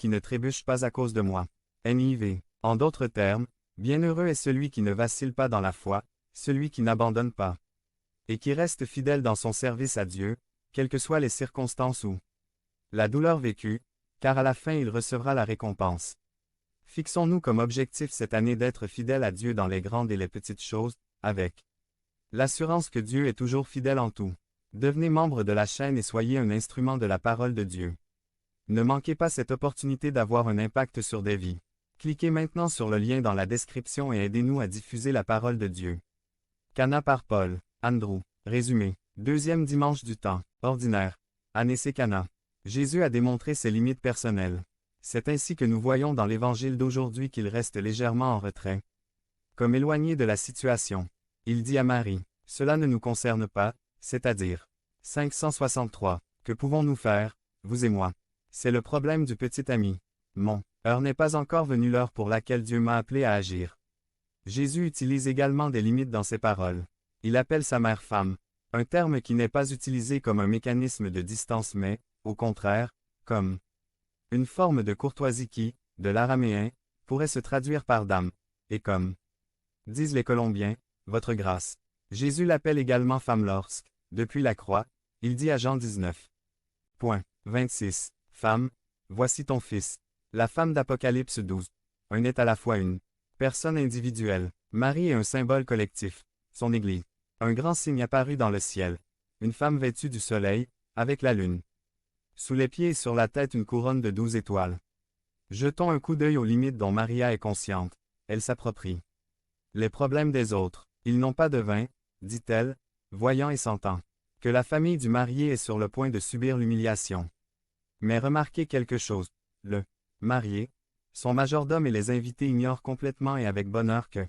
qui ne trébuche pas à cause de moi. NIV. En d'autres termes, bienheureux est celui qui ne vacille pas dans la foi, celui qui n'abandonne pas, et qui reste fidèle dans son service à Dieu, quelles que soient les circonstances ou la douleur vécue, car à la fin il recevra la récompense. Fixons-nous comme objectif cette année d'être fidèles à Dieu dans les grandes et les petites choses, avec l'assurance que Dieu est toujours fidèle en tout. Devenez membre de la chaîne et soyez un instrument de la parole de Dieu. Ne manquez pas cette opportunité d'avoir un impact sur des vies. Cliquez maintenant sur le lien dans la description et aidez-nous à diffuser la parole de Dieu. Cana par Paul, Andrew. Résumé. Deuxième dimanche du temps. Ordinaire. Année Cana. Jésus a démontré ses limites personnelles. C'est ainsi que nous voyons dans l'Évangile d'aujourd'hui qu'il reste légèrement en retrait, comme éloigné de la situation. Il dit à Marie, « Cela ne nous concerne pas, c'est-à-dire. » 563. Que pouvons-nous faire, vous et moi? C'est le problème du petit ami. Mon heure n'est pas encore venue l'heure pour laquelle Dieu m'a appelé à agir. Jésus utilise également des limites dans ses paroles. Il appelle sa mère femme, un terme qui n'est pas utilisé comme un mécanisme de distance mais, au contraire, comme une forme de courtoisie qui, de l'araméen, pourrait se traduire par dame, et comme disent les Colombiens, votre grâce. Jésus l'appelle également femme lorsque, depuis la croix, il dit à Jean 19. 26. Femme, voici ton fils. La femme d'Apocalypse 12. Un est à la fois une personne individuelle. Marie est un symbole collectif. Son Église. Un grand signe apparut dans le ciel. Une femme vêtue du soleil, avec la lune. Sous les pieds et sur la tête une couronne de 12 étoiles. Jetons un coup d'œil aux limites dont Maria est consciente. Elle s'approprie les problèmes des autres. Ils n'ont pas de vin, dit-elle, voyant et sentant que la famille du marié est sur le point de subir l'humiliation. Mais remarquez quelque chose. Le marié, son majordome et les invités ignorent complètement et avec bonheur que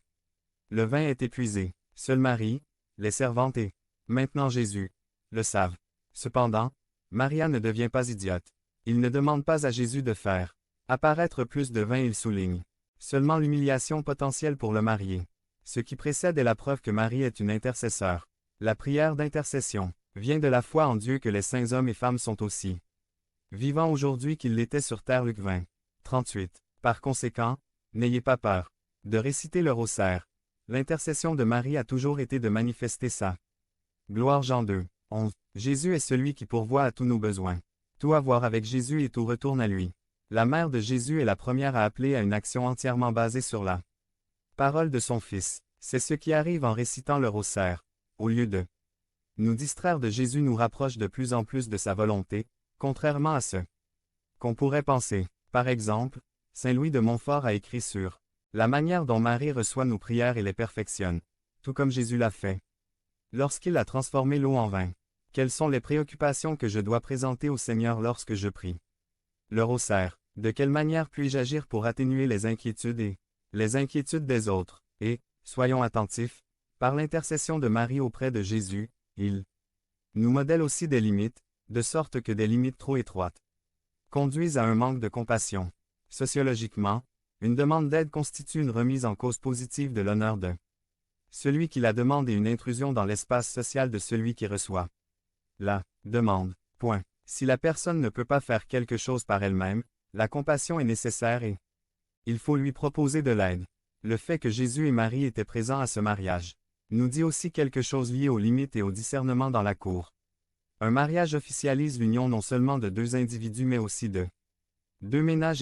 le vin est épuisé. Seul Marie, les servantes et, maintenant Jésus, le savent. Cependant, Maria ne devient pas idiote. Il ne demande pas à Jésus de faire apparaître plus de vin, il souligne seulement l'humiliation potentielle pour le marié. Ce qui précède est la preuve que Marie est une intercesseur. La prière d'intercession vient de la foi en Dieu que les saints hommes et femmes sont aussi vivants aujourd'hui qu'ils l'étaient sur terre. Luc 20. 38. Par conséquent, n'ayez pas peur de réciter le rosaire. L'intercession de Marie a toujours été de manifester sa gloire. Jean 2. 11. Jésus est celui qui pourvoit à tous nos besoins. Tout à voir avec Jésus et tout retourne à lui. La mère de Jésus est la première à appeler à une action entièrement basée sur la parole de son Fils. C'est ce qui arrive en récitant le rosaire. Au lieu de nous distraire de Jésus, nous rapproche de plus en plus de sa volonté, contrairement à ce qu'on pourrait penser. Par exemple, Saint Louis de Montfort a écrit sur la manière dont Marie reçoit nos prières et les perfectionne, tout comme Jésus l'a fait lorsqu'il a transformé l'eau en vin. Quelles sont les préoccupations que je dois présenter au Seigneur lorsque je prie? Le rosaire. De quelle manière puis-je agir pour atténuer les inquiétudes et les inquiétudes des autres? Et, soyons attentifs, par l'intercession de Marie auprès de Jésus, il nous modèle aussi des limites, de sorte que des limites trop étroites conduisent à un manque de compassion. Sociologiquement, une demande d'aide constitue une remise en cause positive de l'honneur de celui qui la demande et une intrusion dans l'espace social de celui qui reçoit la demande. Si la personne ne peut pas faire quelque chose par elle-même, la compassion est nécessaire et il faut lui proposer de l'aide. Le fait que Jésus et Marie étaient présents à ce mariage nous dit aussi quelque chose lié aux limites et au discernement dans la cour. Un mariage officialise l'union non seulement de deux individus mais aussi de deux ménages